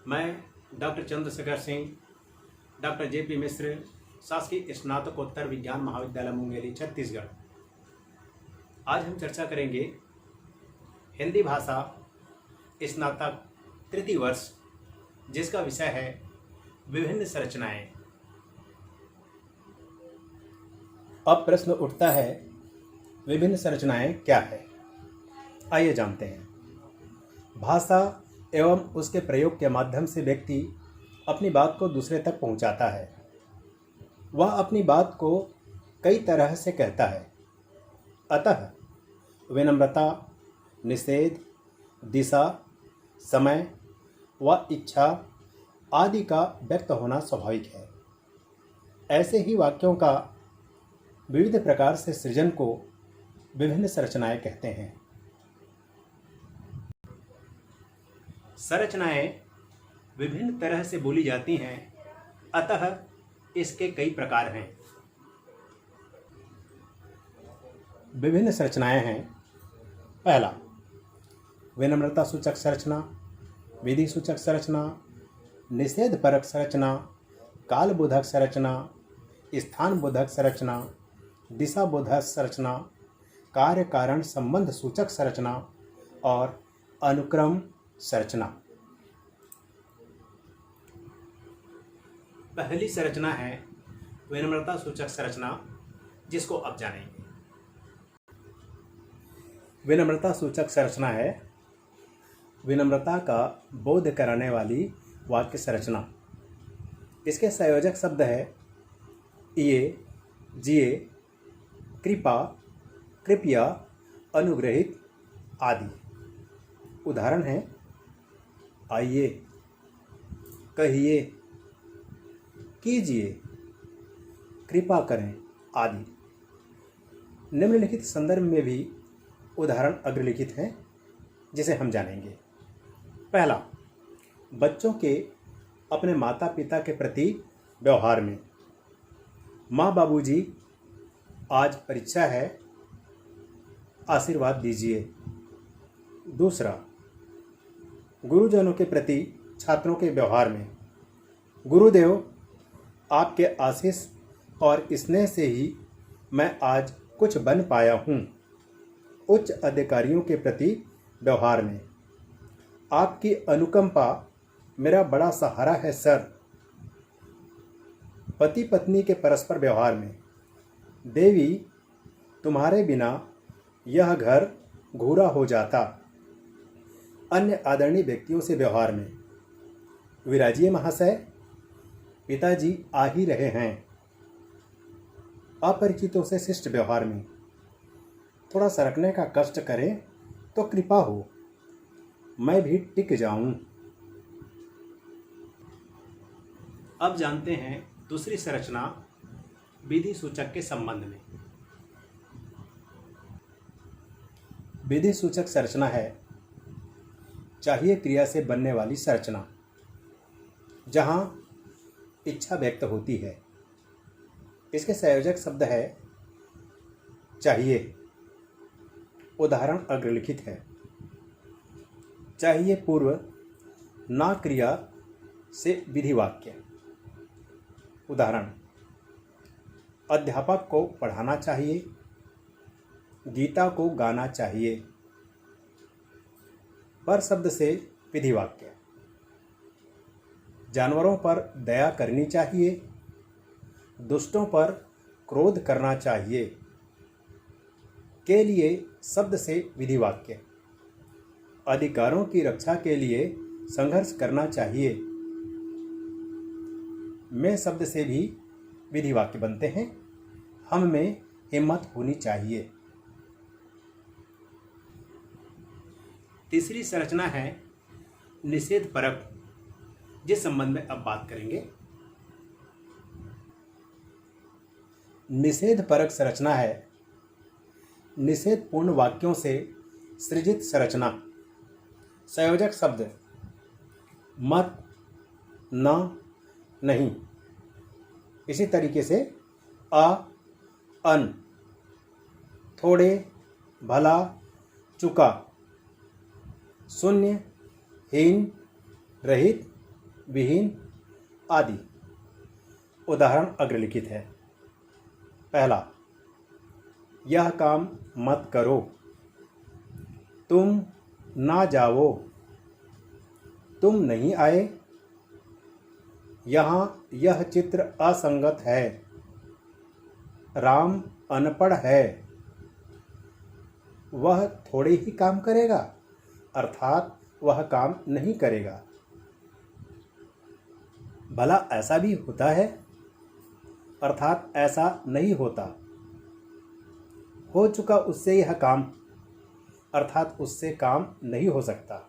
मैं doctor Chandrashekhar Singh, doctor J P. Mishra, शासकीय स्नातकोत्तर विज्ञान महाविद्यालय मुंगेली, छत्तीसगढ़। आज हम चर्चा करेंगे हिंदी भाषा स्नातक तृतीय वर्ष, जिसका विषय है विभिन्न संरचनाएं। अब प्रश्न उठता है, विभिन्न संरचनाएं क्या है? आइए जानते हैं। भाषा एवं उसके प्रयोग के माध्यम से व्यक्ति अपनी बात को दूसरे तक पहुंचाता है। वह अपनी बात को कई तरह से कहता है। अतः विनम्रता, निषेध, दिशा, समय व इच्छा आदि का व्यक्त होना स्वाभाविक है। ऐसे ही वाक्यों का विविध प्रकार से सृजन को विभिन्न संरचनाएं कहते हैं। संरचनाएं विभिन्न तरह से बोली जाती हैं, अतः इसके कई प्रकार हैं। विभिन्न संरचनाएं हैं। पहला, विनम्रता सूचक संरचना, विधि सूचक संरचना, निषेध परक संरचना, काल बोधक संरचना, स्थान बोधक संरचना, दिशा बोधक संरचना, कार्य कारण संबंध सूचक संरचना और अनुक्रम संरचना। पहली संरचना है विनम्रता सूचक संरचना, जिसको अब जानेंगे। विनम्रता सूचक संरचना है विनम्रता का बोध कराने वाली वाक्य संरचना। इसके संयोजक शब्द है ये, जिए, कृपा, कृपया, अनुग्रहित आदि। उदाहरण है आइए, कहिए, कीजिए, कृपा करें आदि। निम्नलिखित संदर्भ में भी उदाहरण अग्रलिखित हैं, जिसे हम जानेंगे। पहला, बच्चों के अपने माता पिता के प्रति व्यवहार में। माँ बाबूजी, आज परीक्षा है, आशीर्वाद दीजिए। दूसरा, गुरुजनों के प्रति छात्रों के व्यवहार में। गुरुदेव, आपके आशीष और स्नेह से ही मैं आज कुछ बन पाया हूँ। उच्च अधिकारियों के प्रति व्यवहार में। आपकी अनुकंपा मेरा बड़ा सहारा है सर। पति पत्नी के परस्पर व्यवहार में। देवी, तुम्हारे बिना यह घर घूरा हो जाता। अन्य आदरणीय व्यक्तियों से व्यवहार में। विराजिए महाशय, पिताजी आ ही रहे हैं। अपरिचितों से शिष्ट व्यवहार में। थोड़ा सरकने का कष्ट करें तो कृपा हो, मैं भी टिक जाऊं। अब जानते हैं दूसरी संरचना विधि सूचक के संबंध में। विधि सूचक संरचना है चाहिए क्रिया से बनने वाली संरचना, जहां इच्छा व्यक्त होती है। इसके संयोजक शब्द है चाहिए। उदाहरण अग्रलिखित है। चाहिए पूर्व ना क्रिया से विधि वाक्य। उदाहरण, अध्यापक को पढ़ाना चाहिए, गीता को गाना चाहिए। पर शब्द से विधि वाक्य। जानवरों पर दया करनी चाहिए, दुष्टों पर क्रोध करना चाहिए। के लिए शब्द से विधि वाक्य। अधिकारों की रक्षा के लिए संघर्ष करना चाहिए। में शब्द से भी विधि वाक्य बनते हैं। हम में हिम्मत होनी चाहिए। तीसरी संरचना है निषेध परक, जिस संबंध में अब बात करेंगे। निषेध परक संरचना है निषेध पूर्ण वाक्यों से सृजित संरचना। संयोजक शब्द मत, न, नहीं। इसी तरीके से अ, अन, थोड़े, भला, चुका, शून्य, हीन, रहित विहीन आदि। उदाहरण अग्रलिखित है। पहला, यह काम मत करो, तुम ना जाओ, तुम नहीं आए, यहाँ यह चित्र असंगत है, राम अनपढ़ है, वह थोड़े ही काम करेगा, अर्थात वह काम नहीं करेगा। भला ऐसा भी होता है, अर्थात ऐसा नहीं होता। हो चुका उससे यह काम, अर्थात उससे काम नहीं हो सकता।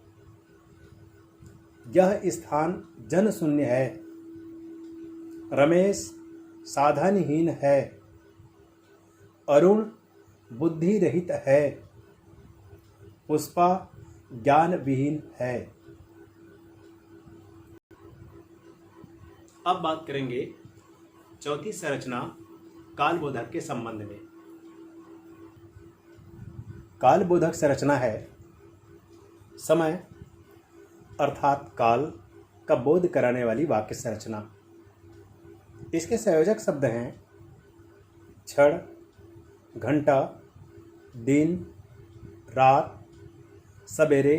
यह स्थान जन शून्य है, रमेश साधनहीन है, अरुण बुद्धि रहित है, पुष्पा ज्ञान विहीन है। अब बात करेंगे चौथी संरचना कालबोधक के संबंध में। कालबोधक संरचना है समय अर्थात काल का बोध कराने वाली वाक्य संरचना। इसके संयोजक शब्द हैं क्षण, घंटा, दिन, रात, सवेरे,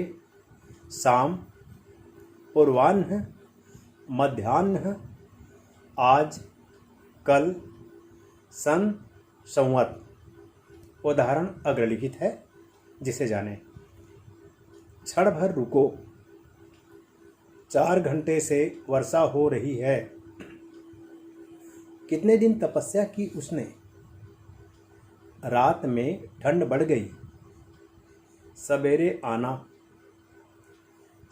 शाम, पूर्वाह्न, मध्याह्न, आज, कल, सन, संवत। उदाहरण अग्रलिखित है, जिसे जाने। क्षण भर रुको, 4 घंटे से वर्षा हो रही है। कितने दिन तपस्या की उसने, रात में ठंड बढ़ गई। सवेरे आना,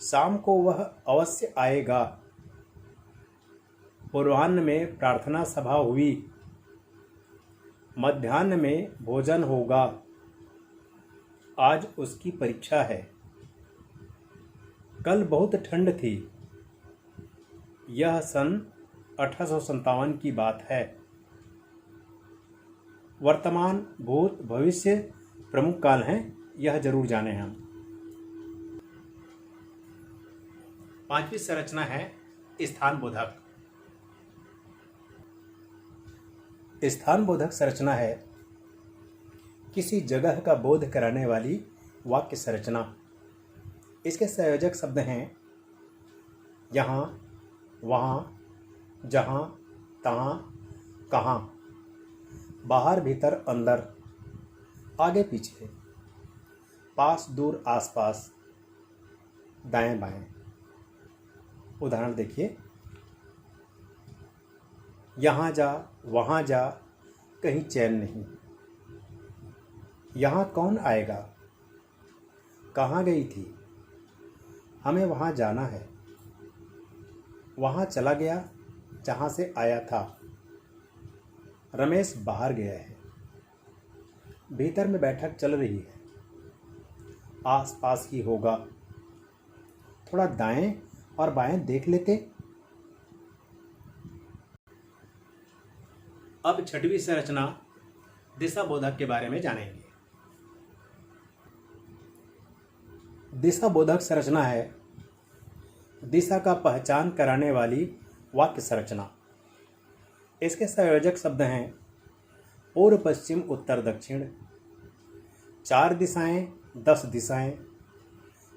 शाम को वह अवश्य आएगा। पूर्वाह्न में प्रार्थना सभा हुई, मध्याह्न में भोजन होगा। आज उसकी परीक्षा है। कल बहुत ठंड थी। यह सन 1857 की बात है। वर्तमान, भूत, भविष्य प्रमुख काल हैं, यह जरूर जाने हम। पांचवी संरचना है स्थान बोधक। स्थान बोधक संरचना है किसी जगह का बोध कराने वाली वाक्य संरचना। इसके संयोजक शब्द हैं यहाँ, वहाँ, जहाँ, तहाँ, कहाँ, बाहर, भीतर, अंदर, आगे, पीछे, पास, दूर, आसपास, दाएं, बाएं। उदाहरण देखिए। यहाँ जा, वहाँ जा, कहीं चैन नहीं। यहाँ कौन आएगा? कहाँ गई थी? हमें वहाँ जाना है। वहाँ चला गया जहाँ से आया था। रमेश बाहर गया है। भीतर में बैठक चल रही है। आस पास ही होगा। थोड़ा दाएं और बाएं देख लेते। अब छठवीं संरचना दिशा बोधक के बारे में जानेंगे। दिशा बोधक संरचना है दिशा का पहचान कराने वाली वाक्य संरचना। इसके संयोजक शब्द हैं पूर्व, पश्चिम, उत्तर, दक्षिण, 4 दिशाएं, 10 दिशाएं,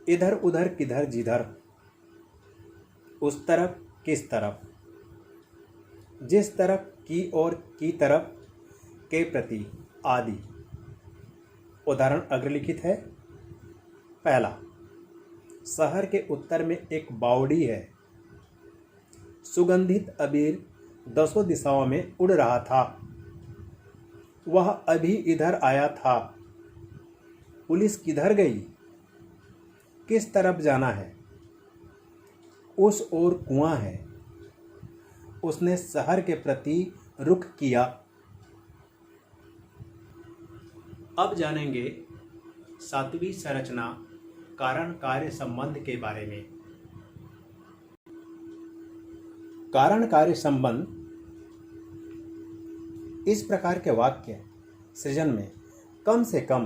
इधर उधर किधर जिधर, उस तरफ किस तरफ, जिस तरफ की और की तरफ के प्रति आदि। उदाहरण अग्रलिखित है। पहला, शहर के उत्तर में एक बावड़ी है। सुगंधित अबीर 10 दिशाओं में उड़ रहा था। वह अभी इधर आया था। पुलिस किधर गई? किस तरफ जाना है? उस ओर कुआं है। उसने शहर के प्रति रुख किया। अब जानेंगे 7वीं संरचना कारण कार्य संबंध के बारे में। कारण कार्य संबंध इस प्रकार के वाक्य सृजन में कम से कम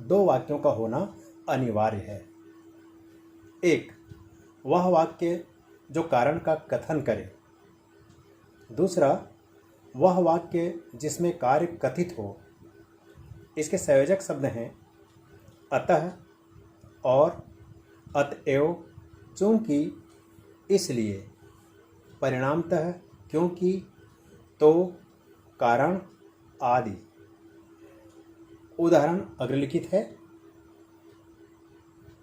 2 वाक्यों का होना अनिवार्य है। 1, वह वाक्य जो कारण का कथन करे। दूसरा, वह वाक्य जिसमें कार्य कथित हो। इसके संयोजक शब्द हैं अतः और अतएव, चूंकि, इसलिए, परिणामतः, क्योंकि, तो, कारण आदि। उदाहरण अग्रलिखित है।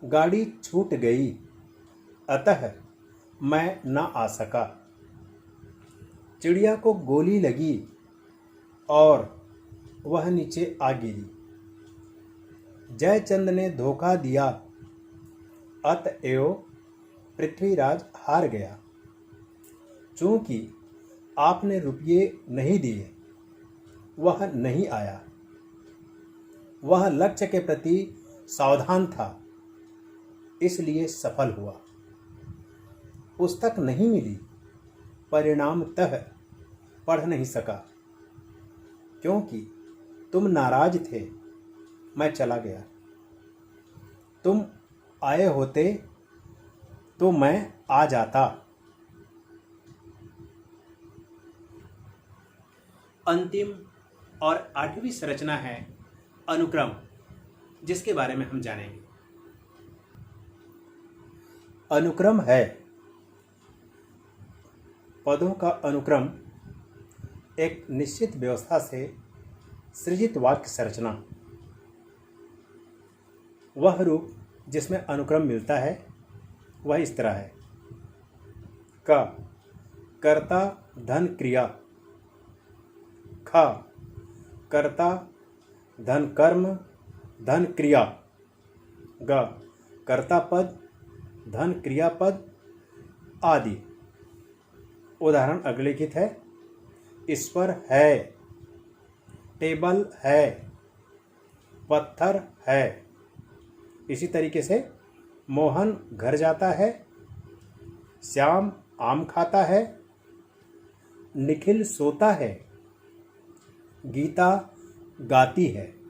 गाड़ी छूट गई, अतः मैं न आ सका। चिड़िया को गोली लगी और वह नीचे आ गिरी। जयचंद ने धोखा दिया, अतएव पृथ्वीराज हार गया। चूंकि आपने रुपये नहीं दिए, वह नहीं आया। वह लक्ष्य के प्रति सावधान था, इसलिए सफल हुआ। पुस्तक नहीं मिली, परिणामतः पढ़ नहीं सका। क्योंकि तुम नाराज थे, मैं चला गया। तुम आए होते तो मैं आ जाता। अंतिम और 8वीं संरचना है अनुक्रम, जिसके बारे में हम जानेंगे। अनुक्रम है पदों का अनुक्रम, एक निश्चित व्यवस्था से सृजित वाक्य संरचना। वह रूप जिसमें अनुक्रम मिलता है वह इस तरह है। क, कर्ता धन क्रिया। ख, कर्ता धन कर्म धन क्रिया। ग, कर्ता पद धन क्रियापद आदि। उदाहरण अग्रलिखित है। ईश्वर है, टेबल है, पत्थर है। इसी तरीके से मोहन घर जाता है, श्याम आम खाता है, निखिल सोता है, गीता गाती है।